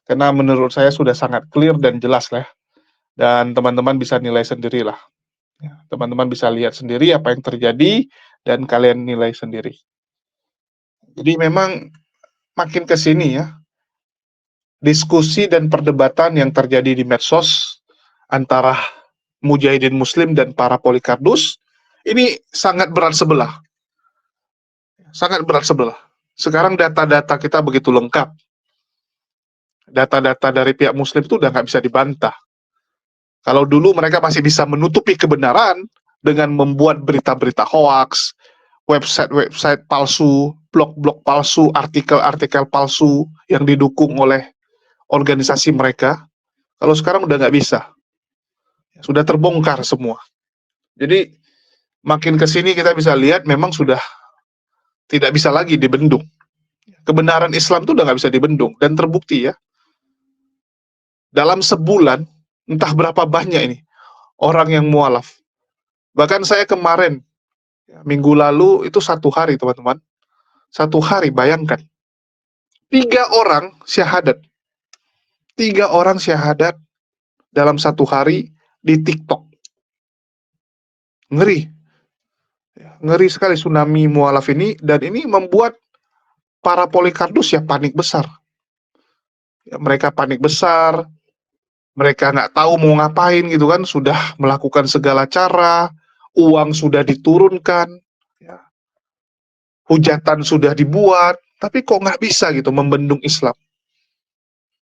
Karena menurut saya sudah sangat clear dan jelas lah. Dan teman-teman bisa nilai sendirilah. Ya, teman-teman bisa lihat sendiri apa yang terjadi dan kalian nilai sendiri. Jadi memang makin ke sini ya, diskusi dan perdebatan yang terjadi di medsos antara mujahidin muslim dan para polikardus ini sangat berat sebelah. Sangat berat sebelah. Sekarang data-data kita begitu lengkap. Data-data dari pihak muslim itu udah nggak bisa dibantah. Kalau dulu mereka masih bisa menutupi kebenaran dengan membuat berita-berita hoaks, website-website palsu, blog-blog palsu, artikel-artikel palsu yang didukung oleh organisasi mereka. Kalau sekarang udah nggak bisa. Sudah terbongkar semua. Jadi makin ke sini kita bisa lihat memang sudah tidak bisa lagi dibendung. Kebenaran Islam itu udah nggak bisa dibendung dan terbukti ya. Dalam sebulan, entah berapa banyak ini, orang yang mualaf. Bahkan saya kemarin, minggu lalu, itu 1 hari teman-teman. 1 hari, bayangkan. 3 orang syahadat. 3 orang syahadat dalam 1 hari di TikTok. Ngeri. Ngeri sekali tsunami mualaf ini, dan ini membuat para polikardus ya panik besar. Ya, mereka panik besar, mereka nggak tahu mau ngapain gitu kan, sudah melakukan segala cara, uang sudah diturunkan, ya. Hujatan sudah dibuat, tapi kok nggak bisa gitu membendung Islam.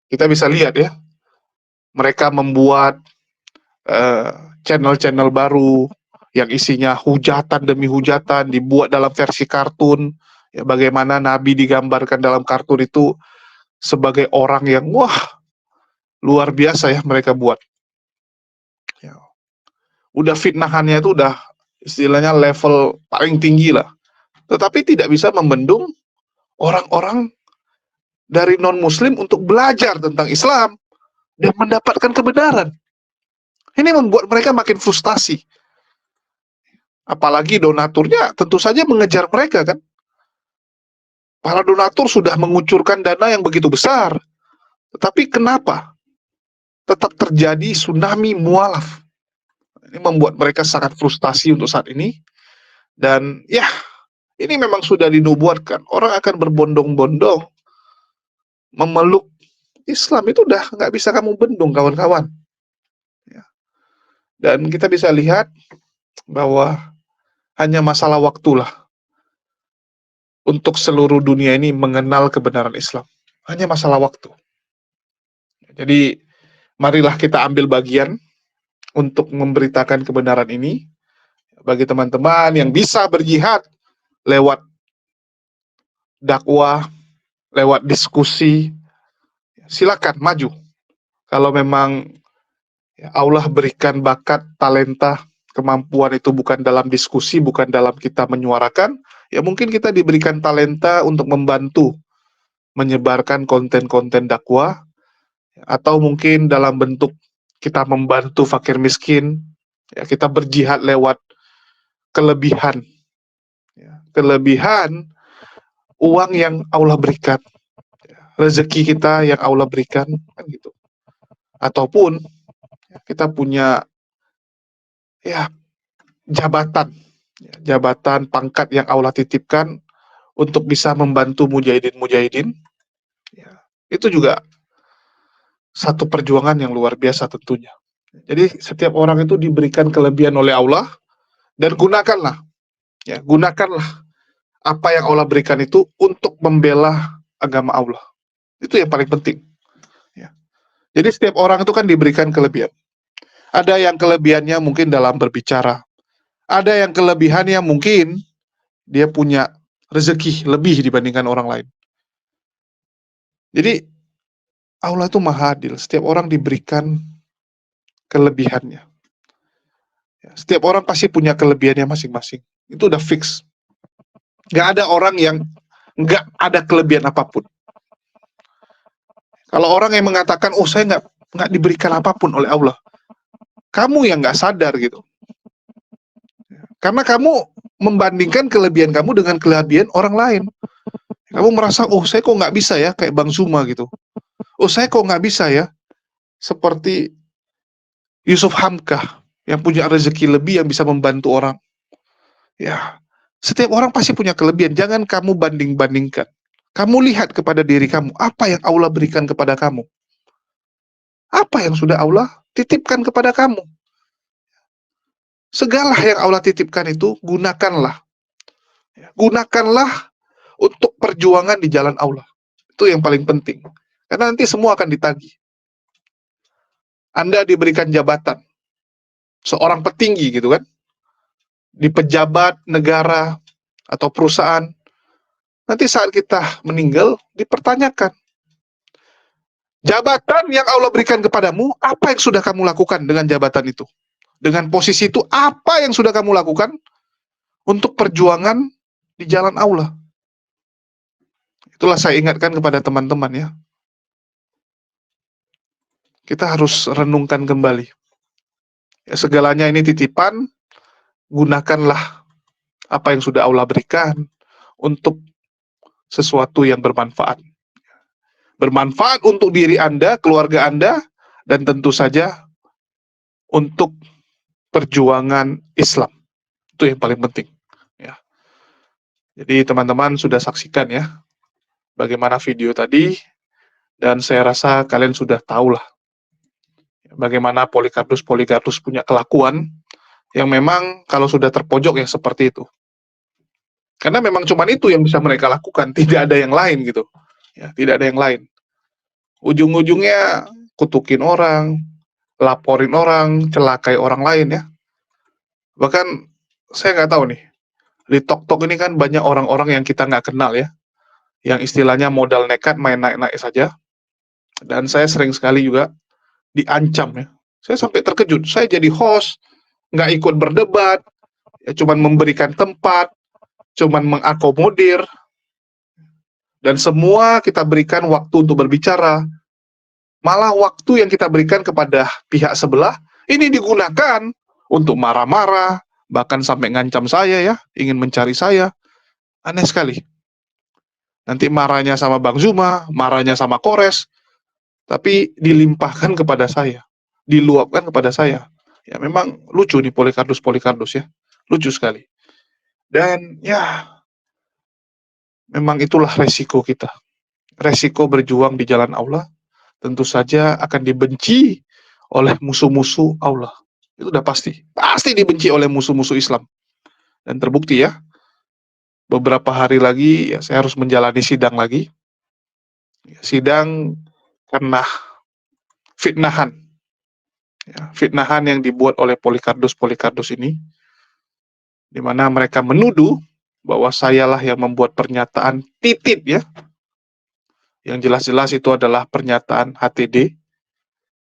Kita bisa lihat ya, mereka membuat channel-channel baru yang isinya hujatan demi hujatan, dibuat dalam versi kartun, ya, bagaimana Nabi digambarkan dalam kartun itu sebagai orang yang wah, luar biasa ya mereka buat. Ya. Udah fitnahannya itu udah istilahnya level paling tinggi lah. Tetapi tidak bisa membendung orang-orang dari non-muslim untuk belajar tentang Islam dan mendapatkan kebenaran. Ini membuat mereka makin frustasi. Apalagi donaturnya tentu saja mengejar mereka kan. Para donatur sudah mengucurkan dana yang begitu besar. Tetapi kenapa tetap terjadi tsunami mualaf? Ini membuat mereka sangat frustasi untuk saat ini. Dan ya, ini memang sudah dinubuatkan. Orang akan berbondong-bondong memeluk Islam. Itu udah nggak bisa kamu bendung, kawan-kawan. Ya. Dan kita bisa lihat bahwa hanya masalah waktulah untuk seluruh dunia ini mengenal kebenaran Islam. Hanya masalah waktu. Jadi, marilah kita ambil bagian untuk memberitakan kebenaran ini bagi teman-teman yang bisa berjihad lewat dakwah, lewat diskusi. Silakan maju. Kalau memang Allah berikan bakat, talenta, kemampuan itu bukan dalam diskusi, bukan dalam kita menyuarakan, ya mungkin kita diberikan talenta untuk membantu menyebarkan konten-konten dakwah, atau mungkin dalam bentuk kita membantu fakir miskin, ya kita berjihad lewat kelebihan, ya, kelebihan uang yang Allah berikan, ya, rezeki kita yang Allah berikan, kan gitu. Ataupun ya, kita punya ya jabatan, jabatan pangkat yang Allah titipkan untuk bisa membantu mujahidin-mujahidin, ya, itu juga satu perjuangan yang luar biasa tentunya. Jadi setiap orang itu diberikan kelebihan oleh Allah, dan gunakanlah apa yang Allah berikan itu untuk membela agama Allah. Itu yang paling penting. Ya. Jadi setiap orang itu kan diberikan kelebihan. Ada yang kelebihannya mungkin dalam berbicara, ada yang kelebihannya mungkin dia punya rezeki lebih dibandingkan orang lain. Jadi Allah itu maha adil, setiap orang diberikan kelebihannya. Setiap orang pasti punya kelebihannya masing-masing. Itu udah fix. Gak ada orang yang gak ada kelebihan apapun. Kalau orang yang mengatakan, oh saya nggak diberikan apapun oleh Allah, kamu yang nggak sadar gitu. Karena kamu membandingkan kelebihan kamu dengan kelebihan orang lain. Kamu merasa, oh saya kok nggak bisa ya kayak Bang Zuma gitu. Oh saya kok nggak bisa ya seperti Yusuf Hamka yang punya rezeki lebih yang bisa membantu orang. Ya, setiap orang pasti punya kelebihan. Jangan kamu banding-bandingkan. Kamu lihat kepada diri kamu, apa yang Allah berikan kepada kamu. Apa yang sudah Allah titipkan kepada kamu. Segala yang Allah titipkan itu, gunakanlah. Gunakanlah untuk perjuangan di jalan Allah. Itu yang paling penting. Karena nanti semua akan ditagih. Anda diberikan jabatan. Seorang petinggi gitu kan. Di pejabat negara atau perusahaan. Nanti saat kita meninggal, dipertanyakan. Jabatan yang Allah berikan kepadamu, apa yang sudah kamu lakukan dengan jabatan itu? Dengan posisi itu, apa yang sudah kamu lakukan untuk perjuangan di jalan Allah? Itulah saya ingatkan kepada teman-teman ya. Kita harus renungkan kembali. Ya, segalanya ini titipan, gunakanlah apa yang sudah Allah berikan untuk sesuatu yang bermanfaat. Bermanfaat untuk diri Anda, keluarga Anda, dan tentu saja untuk perjuangan Islam. Itu yang paling penting. Ya. Jadi teman-teman sudah saksikan ya, bagaimana video tadi, dan saya rasa kalian sudah tahulah bagaimana Polikarpus punya kelakuan yang memang kalau sudah terpojok ya seperti itu. Karena memang cuma itu yang bisa mereka lakukan, tidak ada yang lain gitu. Ya, tidak ada yang lain. Ujung-ujungnya kutukin orang, laporin orang, celakai orang lain ya. Bahkan saya nggak tahu nih, di TokTok ini kan banyak orang-orang yang kita nggak kenal ya, yang istilahnya modal nekat main naik-naik saja. Dan saya sering sekali juga diancam ya. Saya sampai terkejut. Saya jadi host, nggak ikut berdebat, ya cuman memberikan tempat, cuman mengakomodir. Dan semua kita berikan waktu untuk berbicara. Malah waktu yang kita berikan kepada pihak sebelah, ini digunakan untuk marah-marah, bahkan sampai ngancam saya ya, ingin mencari saya. Aneh sekali. Nanti marahnya sama Bang Zuma, marahnya sama Kores, tapi dilimpahkan kepada saya, diluapkan kepada saya. Ya memang lucu nih Polikardus ya, lucu sekali. Dan ya, memang itulah resiko kita. Resiko berjuang di jalan Allah, tentu saja akan dibenci oleh musuh-musuh Allah. Itu udah pasti. Pasti dibenci oleh musuh-musuh Islam. Dan terbukti ya, beberapa hari lagi ya, saya harus menjalani sidang lagi. Sidang karena fitnahan. Ya, fitnahan yang dibuat oleh Polikardus ini, di mana mereka menuduh bahwa sayalah yang membuat pernyataan titip ya, yang jelas-jelas itu adalah pernyataan HTD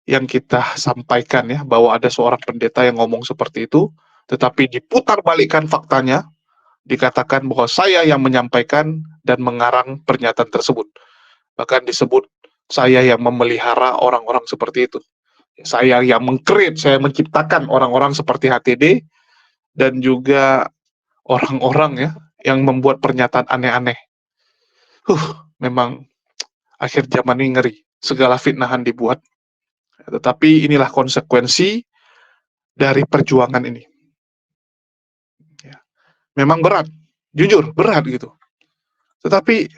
yang kita sampaikan ya, bahwa ada seorang pendeta yang ngomong seperti itu, tetapi diputarbalikkan faktanya, dikatakan bahwa saya yang menyampaikan dan mengarang pernyataan tersebut. Bahkan disebut saya yang memelihara orang-orang seperti itu. Saya yang meng-create, saya menciptakan orang-orang seperti HTD, dan juga orang-orang ya, yang membuat pernyataan aneh-aneh. Memang akhir zaman ini ngeri, segala fitnahan dibuat. Tetapi inilah konsekuensi dari perjuangan ini. Ya. Memang berat, jujur berat gitu. Tetapi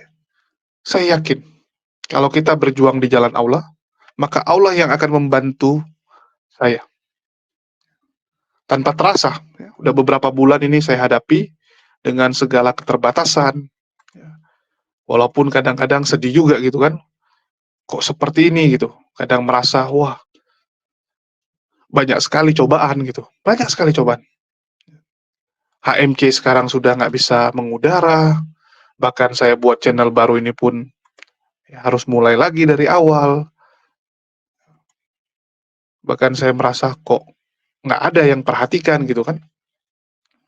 saya yakin kalau kita berjuang di jalan Allah, maka Allah yang akan membantu saya. Tanpa terasa, ya, udah beberapa bulan ini saya hadapi dengan segala keterbatasan. Ya. Walaupun kadang-kadang sedih juga gitu kan. Kok seperti ini gitu. Kadang merasa, wah, banyak sekali cobaan gitu. Banyak sekali cobaan. HMC sekarang sudah nggak bisa mengudara. Bahkan saya buat channel baru ini pun ya, harus mulai lagi dari awal. Bahkan saya merasa kok nggak ada yang perhatikan gitu kan.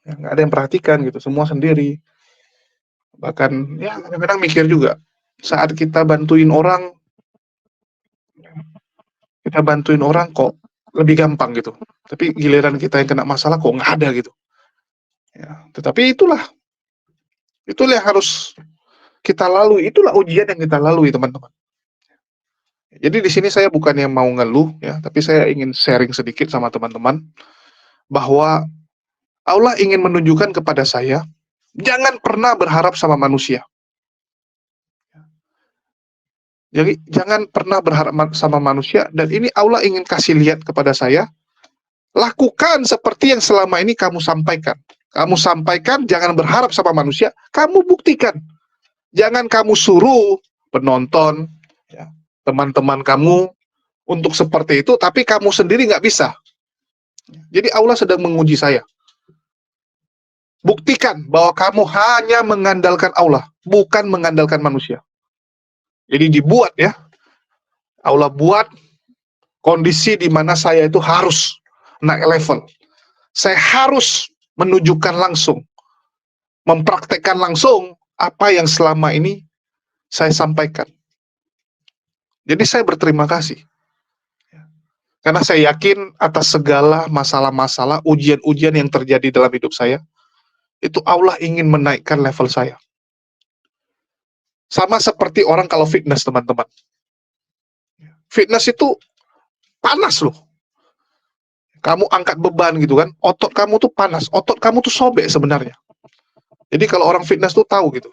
Ya, nggak ada yang perhatikan gitu. Semua sendiri. Bahkan ya kadang-kadang mikir juga. Saat kita bantuin orang kok lebih gampang gitu. Tapi giliran kita yang kena masalah kok nggak ada gitu. Ya, tetapi itulah yang harus kita lalui. Itulah ujian yang kita lalui, teman-teman. Jadi di sini saya bukan yang mau ngeluh ya, tapi saya ingin sharing sedikit sama teman-teman bahwa Allah ingin menunjukkan kepada saya, jangan pernah berharap sama manusia. Jadi jangan pernah berharap sama manusia, dan ini Allah ingin kasih lihat kepada saya, lakukan seperti yang selama ini kamu sampaikan. Kamu sampaikan, jangan berharap sama manusia, kamu buktikan. Jangan kamu suruh penonton, ya, teman-teman kamu untuk seperti itu, tapi kamu sendiri nggak bisa. Jadi Allah sedang menguji saya. Buktikan bahwa kamu hanya mengandalkan Allah, bukan mengandalkan manusia. Jadi dibuat ya, Allah buat kondisi di mana saya itu harus naik level. Saya harus menunjukkan langsung, mempraktekkan langsung apa yang selama ini saya sampaikan. Jadi saya berterima kasih. Karena saya yakin atas segala masalah-masalah, ujian-ujian yang terjadi dalam hidup saya, itu Allah ingin menaikkan level saya. Sama seperti orang kalau fitness, teman-teman. Fitness itu panas loh. Kamu angkat beban gitu kan, otot kamu tuh panas, otot kamu tuh sobek sebenarnya. Jadi kalau orang fitness tuh tahu gitu,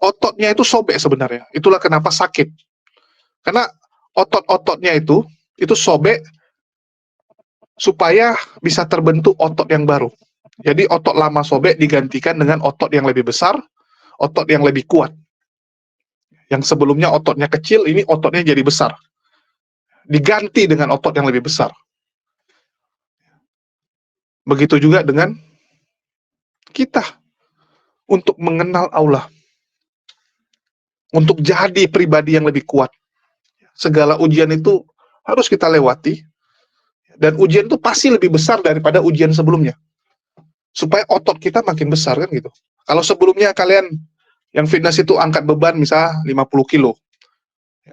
ototnya itu sobek sebenarnya. Itulah kenapa sakit. Karena otot-ototnya itu sobek supaya bisa terbentuk otot yang baru. Jadi otot lama sobek digantikan dengan otot yang lebih besar, otot yang lebih kuat. Yang sebelumnya ototnya kecil, ini ototnya jadi besar. Diganti dengan otot yang lebih besar. Begitu juga dengan kita. Untuk mengenal Allah. Untuk jadi pribadi yang lebih kuat. Segala ujian itu harus kita lewati. Dan ujian itu pasti lebih besar daripada ujian sebelumnya. Supaya otot kita makin besar kan gitu. Kalau sebelumnya kalian Yang fitness itu angkat beban misal 50 kilo.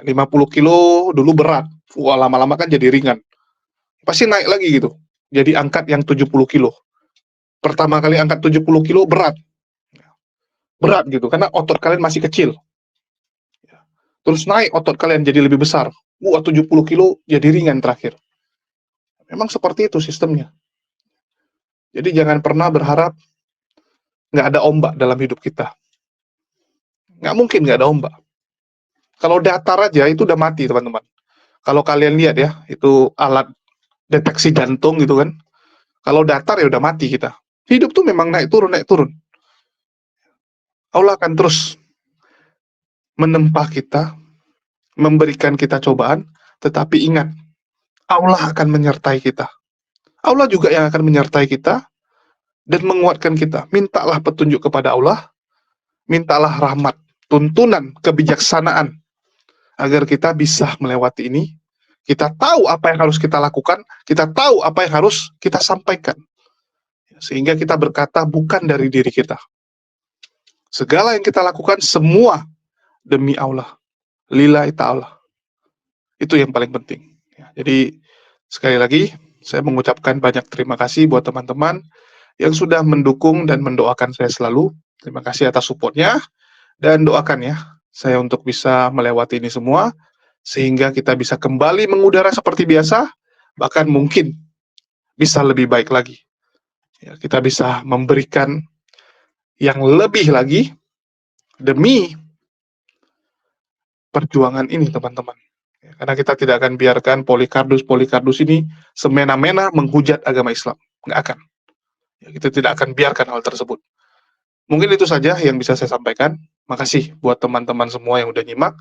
50 kilo dulu berat. Wah, lama-lama kan jadi ringan. Pasti naik lagi gitu. Jadi angkat yang 70 kilo. Pertama kali angkat 70 kilo berat. Berat gitu, karena otot kalian masih kecil. Terus naik otot kalian jadi lebih besar. Wah, 70 kilo jadi ringan terakhir. Memang seperti itu sistemnya. Jadi jangan pernah berharap nggak ada ombak dalam hidup kita. Nggak mungkin nggak ada ombak. Kalau datar aja itu udah mati, teman-teman. Kalau kalian lihat ya, itu alat deteksi jantung gitu kan. Kalau datar ya udah mati kita. Hidup tuh memang naik turun, naik turun. Allah akan terus menempa kita, memberikan kita cobaan, tetapi ingat, Allah akan menyertai kita. Allah juga yang akan menyertai kita dan menguatkan kita. Mintalah petunjuk kepada Allah, mintalah rahmat, tuntunan, kebijaksanaan, agar kita bisa melewati ini. Kita tahu apa yang harus kita lakukan, kita tahu apa yang harus kita sampaikan. Sehingga kita berkata bukan dari diri kita. Segala yang kita lakukan semua demi Allah. Lillahi ta'ala. Itu yang paling penting. Jadi sekali lagi saya mengucapkan banyak terima kasih buat teman-teman yang sudah mendukung dan mendoakan saya selalu. Terima kasih atas supportnya dan doakan ya saya untuk bisa melewati ini semua sehingga kita bisa kembali mengudara seperti biasa, bahkan mungkin bisa lebih baik lagi. Ya, kita bisa memberikan yang lebih lagi demi perjuangan ini, teman-teman. Ya, karena kita tidak akan biarkan Polikardus ini semena-mena menghujat agama Islam. Nggak akan. Ya, kita tidak akan biarkan hal tersebut. Mungkin itu saja yang bisa saya sampaikan. Makasih buat teman-teman semua yang udah nyimak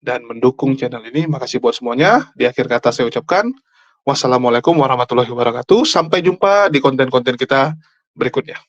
dan mendukung channel ini. Makasih buat semuanya. Di akhir kata saya ucapkan, wassalamualaikum warahmatullahi wabarakatuh. Sampai jumpa di konten-konten kita berikutnya.